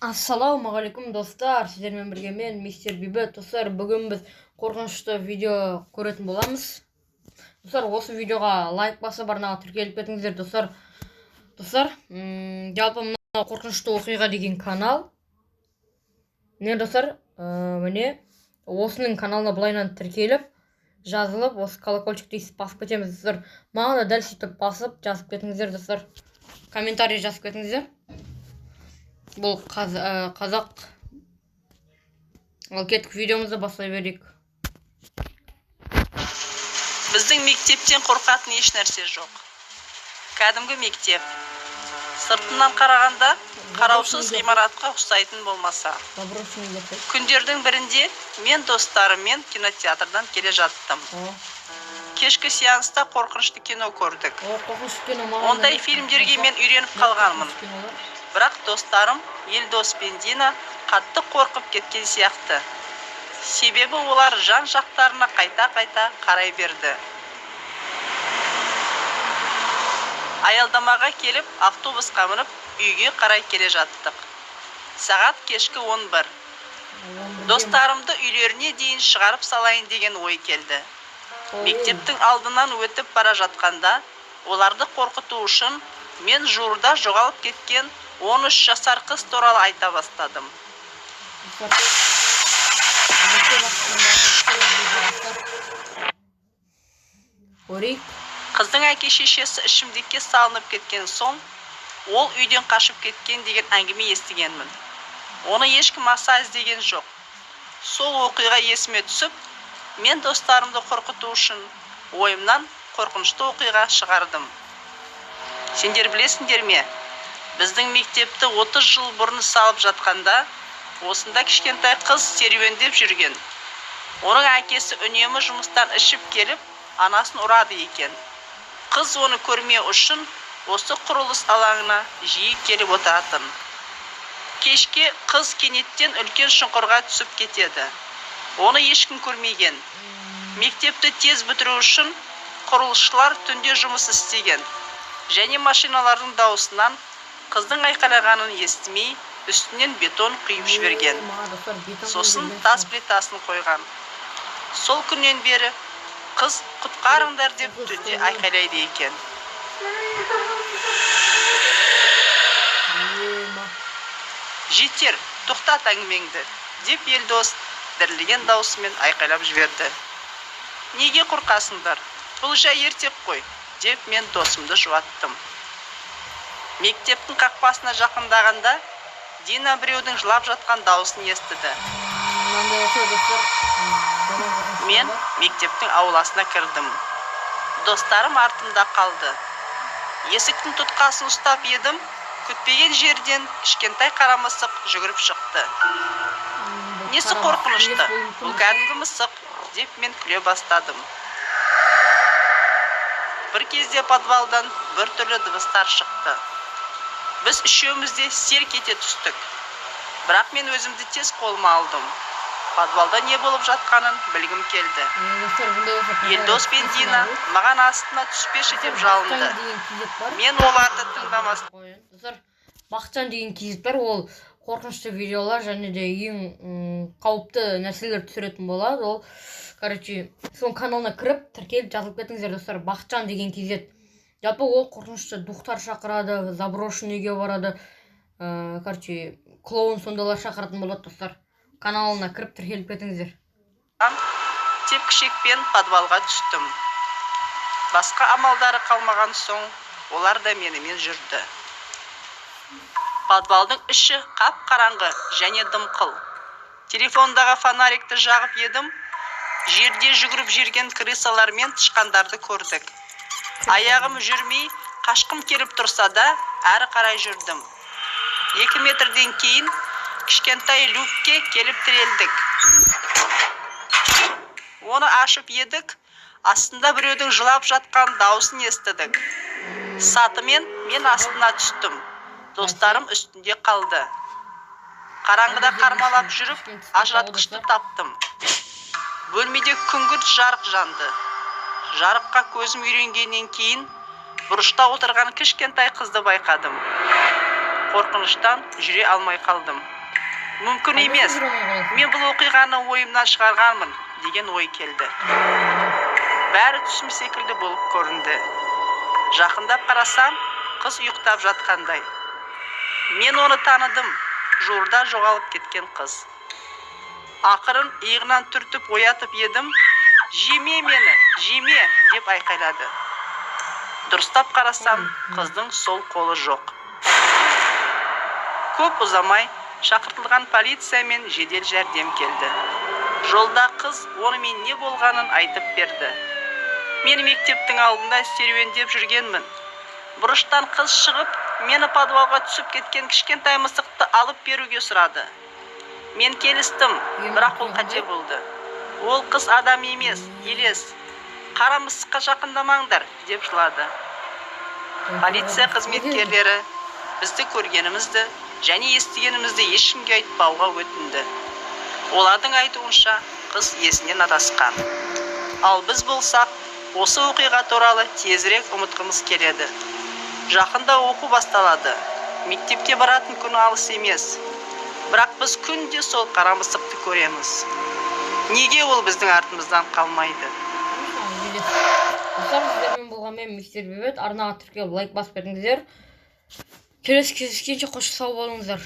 Ассалаумағалейкум достар, сіздермен бірге мен мистер Бейбіт. Достар, бүгін біз қорқынышты видео көретін боламыз. Достар, осы видеоға лайк басып арнаға тіркеліп кетіңіздер. Достар, жалпы мына қорқынышты оқиға деген канал. Не достар, міне осының каналына былайынан тіркеліп, жазылып, осы колокольчикті басып кетеміз. Достар, маған да дәл сөйтіп басып жазып кетіңіздер. Достар, комментарий жазып кетіңіздер. Бұл қазақ. Ал кеттік, видеомызды бастай берейік. Біздің мектептен қорқатын еш нәрсе жоқ. Кәдімгі мектеп. Сыртынан қарағанда қараусыз ғимаратқа ұқсайтын болмаса. Күндердің бірінде мен достарыммен кинотеатрдан келе жаттым. Кешкі сеанста қорқынышты кино көрдік. Ондай фильмдерге мен үйреніп қалғанмын. Бірақ достарым Елдос пен Дина қатты қорқып кеткен сияқты. Себебі олар жан жақтарына қайта-қайта қарай берді. Аялдамаға келіп, автобусқа мініп, үйге қарай келе жаттық. Сағат кешкі 11. Достарымды үйлеріне дейін шығарып салайын деген ой келді. Мектептің алдынан өтіп бара жатқанда, оларды қорқыту үшін мен жуырда жоғалып кеткен 13 жасар қыз туралы айта бастадым. Қыздың әке-шешесі ішімдікке салынып кеткен соң, ол үйден қашып кеткен деген әңгіме естігенмін. Оны ешкім аса іздеген жоқ. Сол оқиға есіме түсіп, мен достарымды қорқыту үшін ойымнан қорқынышты оқиға шығардым. Сендер білесіңдер ме? Біздің мектепті 30 жыл бұрын салып жатқанда, осында кішкентай қыз серуендеп жүрген. Оның әкесі үнемі жұмыстан ішіп келіп, анасын ұрады екен. Қыз оны көрмеу үшін осы құрылыс алаңына жиі келіп отыратын. Кешке қыз кенеттен үлкен шұңқырға түсіп кетеді. Оны ешкім көрмеген. Мектепті тез бітіру үшін құрылысшылар түнде жұмыс істеген. Және машиналардың дауысынан қыздың айқайлағанын естімей, үстінен бетон құйып жіберген. Сосын тас плитасын қойған. Сол күннен бері қыз құтқарыңдар деп түнде айқайлайды екен. Жетер, тоқтат әңгімеңді, деп Елдос дірілген даусымен айқайлап жіберді. Неге қорқасыңдар? Бұл жай ертек қой, деп мен досымды жұбаттым. Мектептің қақпасына жақындағанда, Дина біреудің жылап жатқан дауысын естіді. Мен мектептің ауласына кірдім. Достарым артымда қалды. Есіктің тұтқасын ұстап едім, күтпеген жерден кішкентай қара мысық жүгіріп шықты. Несі қорқынышты? Бұл кәдімгі мысық, деп мен күле бастадым. Бір кезде подвалдан бір түрлі дыбыстар шықты. Біз үшеумізде селк ете түстік. Бірақ мен өзімді тез қолыма алдым. Подвалда не болып жатқанын білгім келді. Елдос пен Дина маған астына түспеші деп жалынды. Мен оларды тыңдамастым. Бақытжан деген кезет бар, ол қорқынышты видеолар және де ең қауіпті нәрселер түсіретін болады. Ол, соның каналына кіріп, тіркеліп жазылып кетіңіздер, достар. Бақытжан деген кезет. Жалпы ол қорқынышты духтар шақырады, заброшенныйге барады. Клоун сондалар шақыратын болады, достар. Каналына кіріп тіркеліп кетіңіздер. Тепкішекпен подвалға түстім. Басқа амалдары қалмаған соң, олар да менімен жүрді. Подвалдың іші қап-қараңғы және дымқыл. Телефондағы фонарикті жағып едім, жерде жүгіріп жүрген крысалар мен тышқандарды көрдік. Аяғым жүрмей, қашқым келіп тұрса да, әрі қарай жүрдім. 2 метрден кейін кішкентай люкке келіп тірелдік. Оны ашып едік, астында біреудің жылап жатқан дауысын естідік. Сатымен мен астына түстім. Достарым үстінде қалды. Қараңғыда қармалап жүріп, ажыратқышты таптым. Бөлмеде күңгірт жарық жанды. Жарыққа көзім үйренгеннен кейін, бұрышта отырған кішкентай қызды байқадым. қорқыныштан жүре алмай қалдым. Мүмкін емес, мен бұл оқиғаны ойымнан шығарғанмын деген ой келді. Бәрі түсім секілді болып көрінді. Жақындап қарасам, қыз ұйықтап жатқандай. Мен оны таныдым, жуырда жоғалып кеткен қыз. Ақырын иығынан түртіп оятып едім, «Жеме мені, жеме!» деп айқайлады. Дұрыстап қарасам, қыздың сол қолы жоқ. Көп ұзамай, шақыртылған полиция мен жедел жәрдем келді. Жолда қыз онымен не болғанын айтып берді. Мен мектептің алдында серуендеп жүргенмін. Бұрыштан қыз шығып, мені подвалға түсіп кеткен кішкентай мысықты алып беруге сұрады. Мен келістім, бірақ ол қате болды. Ол қыз адам емес, елес. Қара мысыққа жақындамаңдар, деп жылады. Полиция қызметкерлері бізді көргенімізді және естігенімізді ешкімге айтпауға өтінді. Олардың айтуынша қыз есінен адасқан. Ал біз болсақ, осы оқиға туралы тезірек ұмытқымыз келеді. Жақында оқу басталады. Мектепке баратын күн алыс емес. Бірақ біз күнде сол қара мысықты көреміз. Неге ол біздің артымыздан қалмайды? Достар, сіздермен болғанмен мистер Бебет. Арнаға тіркеліп лайк басып беріңіздер. Келесі кездескенше қош сау болыңыздар.